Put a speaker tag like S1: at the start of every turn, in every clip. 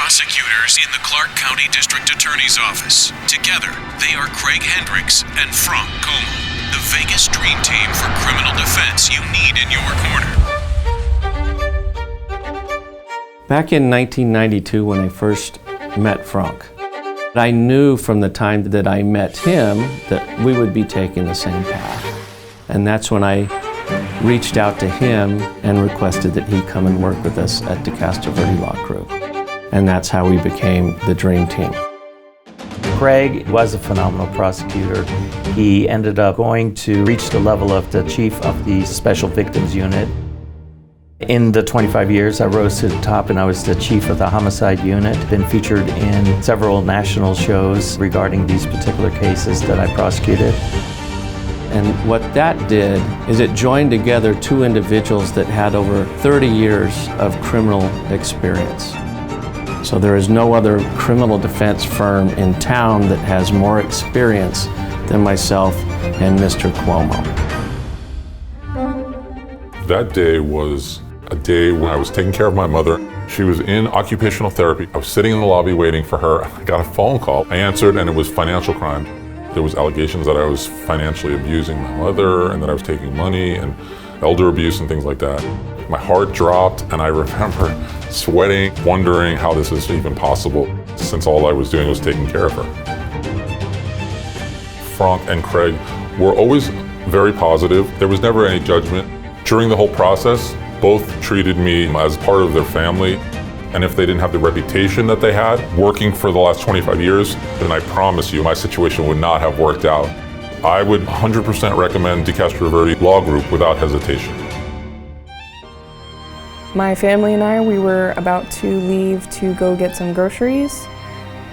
S1: prosecutors in the Clark County District Attorney's Office. Together, they are Craig Hendricks and Frank Como, the Vegas dream team for criminal defense you need in your corner.
S2: Back in 1992, when I first met Frank, I knew from the time that I met him that we would be taking the same path. And that's when I reached out to him and requested that he come and work with us at the Castroverde Law Group. And that's how we became the dream team.
S3: Craig was a phenomenal prosecutor. He ended up going to reach the level of the chief of the Special Victims Unit. In the 25 years, I rose to the top and I was the chief of the homicide unit. Been featured in several national shows regarding these particular cases that I prosecuted.
S2: And what that did is it joined together two individuals that had over 30 years of criminal experience. So there is no other criminal defense firm in town that has more experience than myself and Mr. Cuomo.
S4: That day was a day when I was taking care of my mother. She was in occupational therapy. I was sitting in the lobby waiting for her. I got a phone call. I answered and it was financial crime. There was allegations that I was financially abusing my mother and that I was taking money and elder abuse and things like that. My heart dropped and I remember sweating, wondering how this is even possible since all I was doing was taking care of her. Frank and Craig were always very positive. There was never any judgment. During the whole process, both treated me as part of their family. And if they didn't have the reputation that they had working for the last 25 years, then I promise you my situation would not have worked out. I would 100% recommend the Castroverde Law Group without hesitation.
S5: My family and I, we were about to leave to go get some groceries,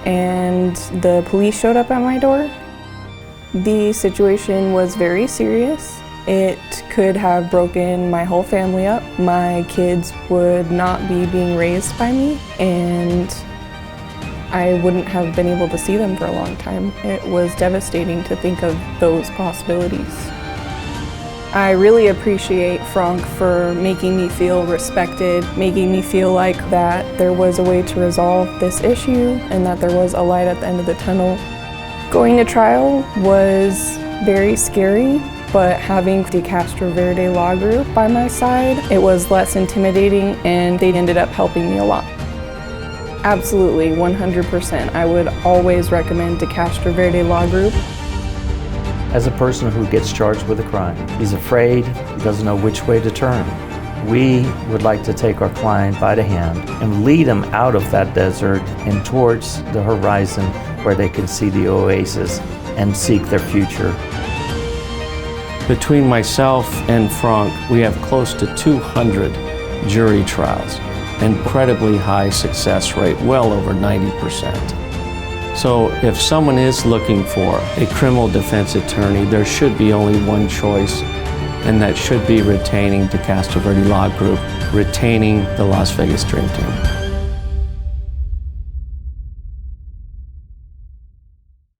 S5: and the police showed up at my door. The situation was very serious. It could have broken my whole family up. My kids would not be being raised by me, and I wouldn't have been able to see them for a long time. It was devastating to think of those possibilities. I really appreciate Frank for making me feel respected, making me feel like that there was a way to resolve this issue and that there was a light at the end of the tunnel. Going to trial was very scary, but having the Castroverde Law Group by my side, it was less intimidating and they ended up helping me a lot. Absolutely, 100%. I would always recommend the Castroverde Law Group.
S3: As a person who gets charged with a crime, he's afraid, he doesn't know which way to turn. We would like to take our client by the hand and lead him out of that desert and towards the horizon where they can see the oasis and seek their future.
S2: Between myself and Frank, we have close to 200 jury trials, incredibly high success rate, well over 90%. So if someone is looking for a criminal defense attorney, there should be only one choice, and that should be retaining the Castroverde Law Group, retaining the Las Vegas Dream Team.